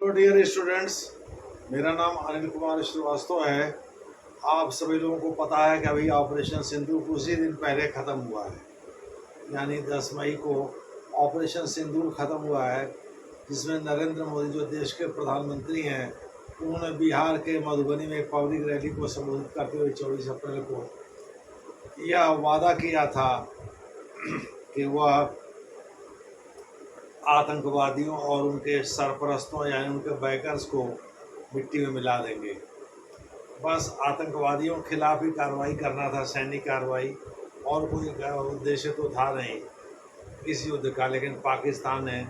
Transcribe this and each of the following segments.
Hello dear students, मेरा नाम अनिल कुमार श्रीवास्तव है। आप सभी लोगों को पता है कि अभी ऑपरेशन सिंदूर कुछ ही दिन पहले ख़त्म हुआ है, यानी 10 मई को ऑपरेशन सिंदूर ख़त्म हुआ है, जिसमें नरेंद्र मोदी जो देश के प्रधानमंत्री हैं, उन्होंने बिहार के मधुबनी में एक पब्लिक रैली को संबोधित करते हुए 24 अप्रैल को यह वादा किया था कि वह आतंकवादियों और उनके सरपरस्तों यानी उनके बैकर्स को मिट्टी में मिला देंगे। बस आतंकवादियों के खिलाफ ही कार्रवाई करना था, सैनिक कार्रवाई, और कोई उद्देश्य तो था नहीं इस युद्ध का। लेकिन पाकिस्तान ने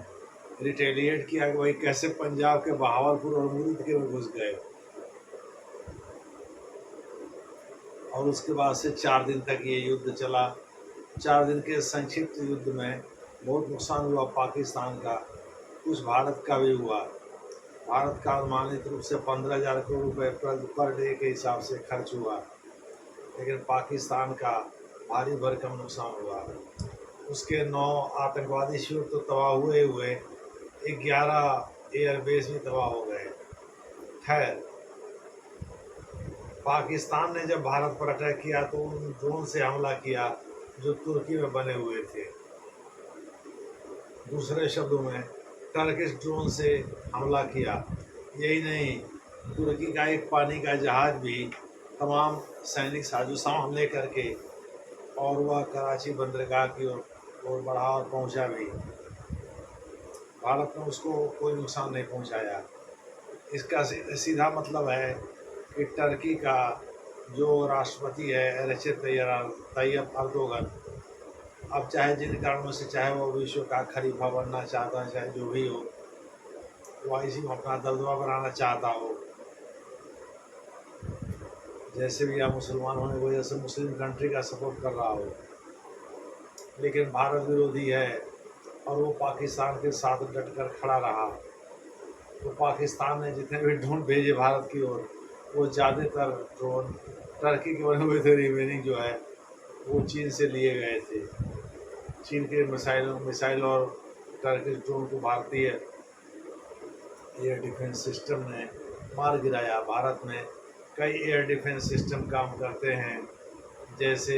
रिटेलिएट किया कि भाई कैसे पंजाब के बहावलपुर और मुरीद में घुस गए, और उसके बाद से 4 दिन तक ये युद्ध चला। 4 दिन के संक्षिप्त युद्ध में बहुत नुकसान हुआ पाकिस्तान का, कुछ भारत का भी हुआ। भारत का अनुमानित रूप से 15,000 करोड़ रुपए पर डे के हिसाब से खर्च हुआ, लेकिन पाकिस्तान का भारी भरकम नुकसान हुआ। उसके 9 आतंकवादी शिविर तो तबाह हुए हुए, 11 एयरबेस भी तबाह हो गए। खैर, पाकिस्तान ने जब भारत पर अटैक किया तो उन ड्रोन से हमला किया जो तुर्की में बने हुए थे। दूसरे शब्दों में, टर्किश ड्रोन से हमला किया। यही नहीं, तुर्की का एक पानी का जहाज़ भी तमाम सैनिक साजो सामान ले करके और वह कराची बंदरगाह की ओर बढ़ा और पहुंचा भी। भारत ने उसको कोई नुकसान नहीं पहुंचाया। इसका सीधा मतलब है कि टर्की का जो राष्ट्रपति है रेसेप तैयब अर्दोगन, अब चाहे जिन कारणों से, चाहे वो विश्व का खलीफा बनना चाहता है, चाहे जो भी हो, वो इसी में अपना दबदबा बनाना चाहता हो, जैसे भी आप मुसलमान होने की वजह से मुस्लिम कंट्री का सपोर्ट कर रहा हो, लेकिन भारत विरोधी है और वो पाकिस्तान के साथ डटकर खड़ा रहा। तो पाकिस्तान ने जितने भी ड्रोन भेजे भारत की ओर, वो ज़्यादातर ड्रोन टर्की के बने हुए थे। रिमेनिंग जो है वो चीन से लिए गए थे। चीन के मिसाइल और टर्किश ड्रोन को भारतीय एयर डिफेंस सिस्टम ने मार गिराया। भारत में कई एयर डिफेंस सिस्टम काम करते हैं, जैसे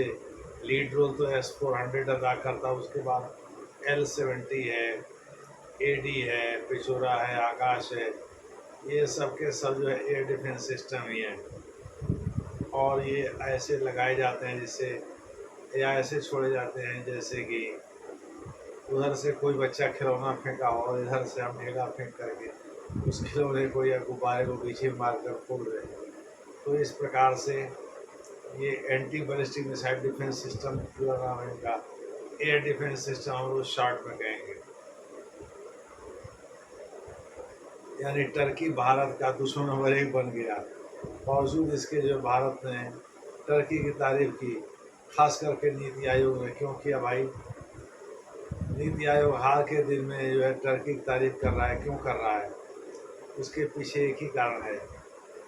लीड रोल तो S-400 अदा करता, उसके बाद L-70 है, AD है, पिछोरा है, आकाश है, ये सब के सब जो है एयर डिफेंस सिस्टम ही है। और ये ऐसे लगाए जाते हैं जिससे, या ऐसे छोड़े जाते हैं जैसे कि उधर से कोई बच्चा खिलौना फेंका हो और इधर से हम ढेला फेंक करके उस खिलौने को या गुब्बारे को पीछे मार कर फोड़ रहे हैं। तो इस प्रकार से ये anti ballistic missile defence system पूरा नाम है इनका, एयर डिफेंस सिस्टम हम लोग शॉर्ट में कहेंगे। यानी टर्की भारत का दुश्मन नंबर 1 बन गया। बावजूद इसके जो भारत ने टर्की की तारीफ की, खास करके नीति आयोग ने। क्यों किया भाई? नीति आयोग हार के दिन में जो है टर्की की तारीफ कर रहा है। क्यों कर रहा है? उसके पीछे एक ही कारण है।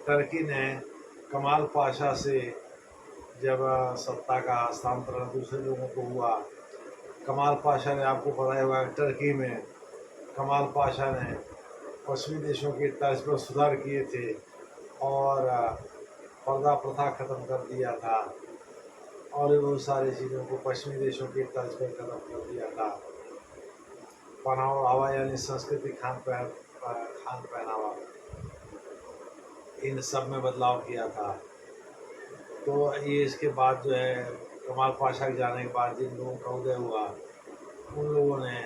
टर्की ने कमाल पाशा से जब सत्ता का हस्तांतरण दूसरे लोगों को हुआ, कमाल पाशा ने, आपको पता होगा, टर्की में कमाल पाशा ने पश्चिमी देशों की तर्ज पर सुधार किए थे और पर्दा प्रथा ख़त्म कर दिया था, और भी बहुत सारी चीज़ों को पश्चिमी देशों की तर्ज पर ख़त्म कर दिया था। पहनावा यानी संस्कृति, खान पहनावा, इन सब में बदलाव किया था। तो ये इसके बाद जो है कमाल पाशा के जाने के बाद जिन लोगों का उदय हुआ, उन लोगों ने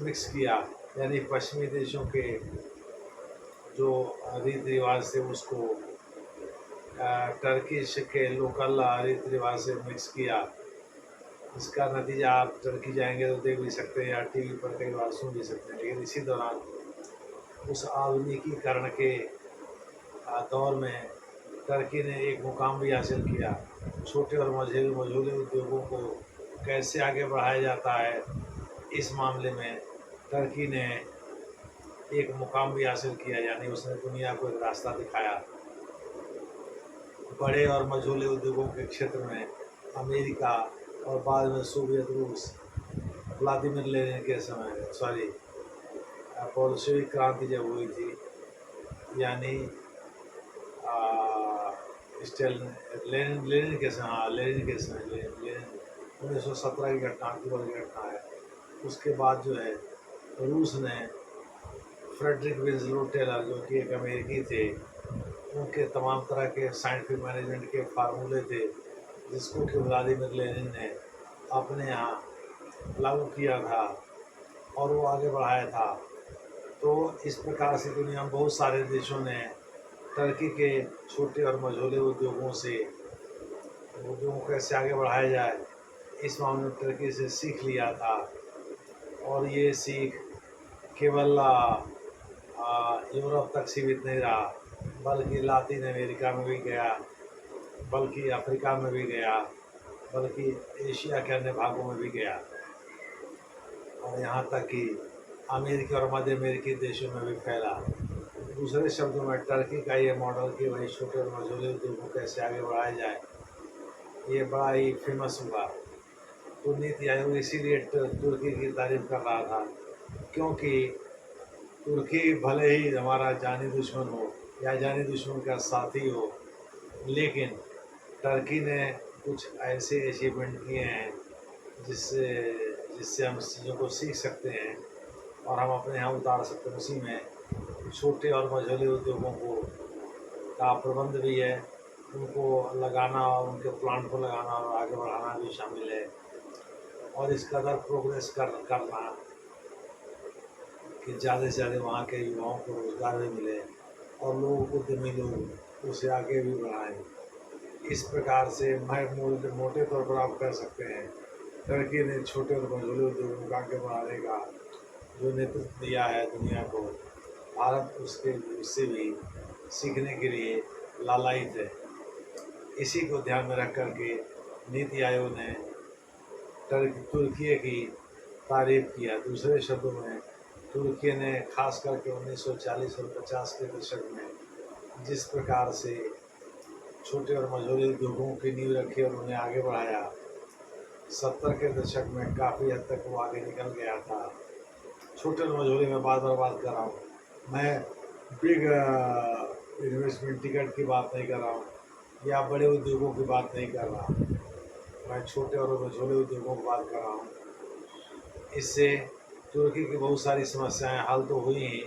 मिक्स किया, यानी पश्चिमी देशों के जो रीति रिवाज थे उसको टर्किश के लोकल रीति रिवाज से मिक्स किया। इसका नतीजा आप टर्की जाएंगे तो देख भी सकते हैं या टीवी पर कई बार सुन भी सकते हैं। लेकिन इसी दौरान उस आधुनिकीकरण के दौर में टर्की ने एक मुकाम भी हासिल किया। छोटे और मझोले उद्योगों को कैसे आगे बढ़ाया जाता है, इस मामले में टर्की ने एक मुकाम भी हासिल किया, यानी उसने दुनिया को एक रास्ता दिखाया। बड़े और मझोले उद्योगों के क्षेत्र में अमेरिका और बाद में सोवियत रूस, व्लादिमीर लेनिन के समय, बोल्शेविक क्रांति जब हुई थी, यानी लेनिन लेनिन के समय, हाँ लेनिन के समय, लेनिन 1917 की घटना, अक्टूबर की घटना है। उसके बाद जो है रूस ने फ्रेडरिक विंसलो टेलर, जो कि एक अमेरिकी थे, उनके तमाम तरह के साइंटिफिक मैनेजमेंट के फार्मूले थे, जिसको कि व्लादिमीर लेनिन ने अपने यहाँ लागू किया था और वो आगे बढ़ाया था। तो इस प्रकार से दुनिया में बहुत सारे देशों ने टर्की के छोटे और मझोले उद्योगों को कैसे आगे बढ़ाया जाए, इस मामले में टर्की से सीख लिया था। और ये सीख केवल यूरोप तक सीमित नहीं रहा, बल्कि लातिन अमेरिका में भी गया, बल्कि अफ्रीका में भी गया, बल्कि एशिया के अन्य भागों में भी गया, और यहाँ तक कि अमेरिकी और मध्य अमेरिकी देशों में भी फैला। दूसरे शब्दों में टर्की का ये मॉडल कि वही छोटे और मझोले उद्योग को कैसे आगे बढ़ाया जाए, ये बड़ा ही फेमस हुआ। तो नीति आयोग इसीलिए तुर्की की तारीफ कर रहा था, क्योंकि तुर्की भले ही हमारा जानी दुश्मन हो या जानी दुश्मन का साथी हो, लेकिन टर्की ने कुछ ऐसे अचीवमेंट किए हैं जिससे जिससे हम चीज़ों को सीख सकते हैं और हम अपने यहाँ उतार सकते हैं। उसी में छोटे और मझोले उद्योगों को का प्रबंध भी है, उनको लगाना और उनके प्लांट को लगाना और आगे बढ़ाना भी शामिल है, और इस कदर प्रोग्रेस करना कि ज़्यादा से ज़्यादा वहाँ के युवाओं को रोज़गार भी मिले और लोगों को उद्यमी लोग उसे आगे भी बढ़ाएं। इस प्रकार से मोटे तौर पर आप कह सकते हैं टर्की ने छोटे और मझोले उद्योगों को आगे बढ़ाने का जो नेतृत्व दिया है दुनिया को, भारत उससे भी सीखने के लिए लालायित है। इसी को ध्यान में रख कर के नीति आयोग ने तुर्की की तारीफ किया। दूसरे शब्दों में तुर्की ने खास करके 1940 और 50 के दशक में जिस प्रकार से छोटे और मझोले उद्योगों की नींव रखी और उन्हें आगे बढ़ाया, 70 के दशक में काफ़ी हद तक वो आगे निकल गया था। छोटे और मझोले में बात कर रहा हूँ मैं, बिग इन्वेस्टमेंट टिकट की बात नहीं कर रहा हूँ या बड़े उद्योगों की बात नहीं कर रहा, मैं छोटे और मझोले उद्योगों की बात कर रहा हूँ। इससे तुर्की की बहुत सारी समस्याएं हल तो हुई ही,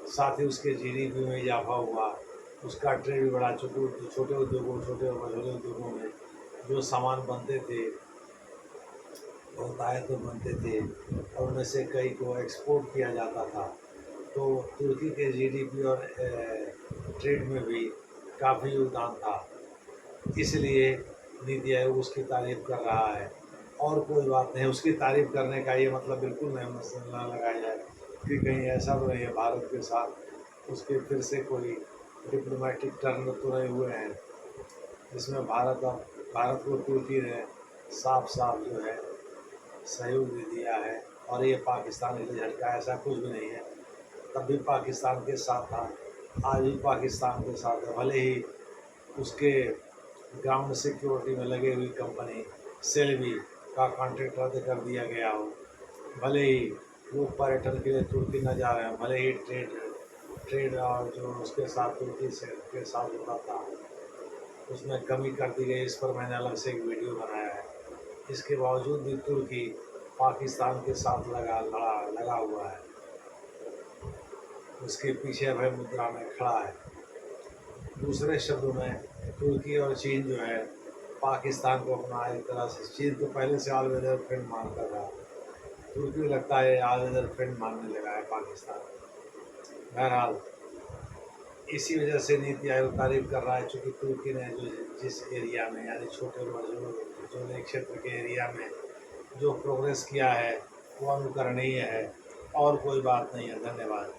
साथ ही उसके जीडीपी में इजाफा हुआ, उसका ट्रेड भी बढ़ा। छोटे उद्योगों, छोटे और मझोले उद्योगों में जो सामान बनते थे, बहुत आयात तो बनते थे और उनमें से कई को एक्सपोर्ट किया जाता था। तो तुर्की के जीडीपी और ट्रेड में भी काफ़ी योगदान था, इसलिए नीति आयोग उसकी तारीफ कर रहा है। और कोई बात नहीं, उसकी तारीफ करने का ये मतलब बिल्कुल नहीं ना लगाया जाए कि कहीं ऐसा तो नहीं है भारत के साथ उसके फिर से कोई डिप्लोमेटिक टर्न तो नहीं हुए हैं जिसमें भारत को तुर्की ने साफ साफ जो है सहयोग दे दिया है और ये पाकिस्तान के लिए झटका, ऐसा कुछ भी नहीं है। तब भी पाकिस्तान के साथ था, आज भी पाकिस्तान के साथ है। भले ही उसके ग्राउंड सिक्योरिटी में लगे हुई कंपनी सेल्वी का कॉन्ट्रैक्ट रद्द कर दिया गया हो, भले ही लोग पर्यटन के लिए तुर्की न जा रहे हैं, भले ही ट्रेड और जो उसके साथ तुर्की से के साथ होता था उसमें कमी कर दी गई, इस पर मैंने अलग से एक वीडियो बनाया है। इसके बावजूद भी तुर्की पाकिस्तान के साथ लगा हुआ है, उसके पीछे अभय मुद्रा में खड़ा है। दूसरे शब्दों में तुर्की और चीन जो है पाकिस्तान को अपना एक तरह से, चीन तो पहले से ऑल वेदर फ्रेंड मानता था, तुर्की लगता है ऑल वेदर फ्रेंड मानने लगा है पाकिस्तान। बहरहाल इसी वजह से नीति आयोग तारीफ कर रहा है, चूँकि तुर्की ने जो जिस एरिया में यानी छोटे और मझोले क्षेत्र के एरिया में जो प्रोग्रेस किया है वो अनुकरणीय है, और कोई बात नहीं है। धन्यवाद।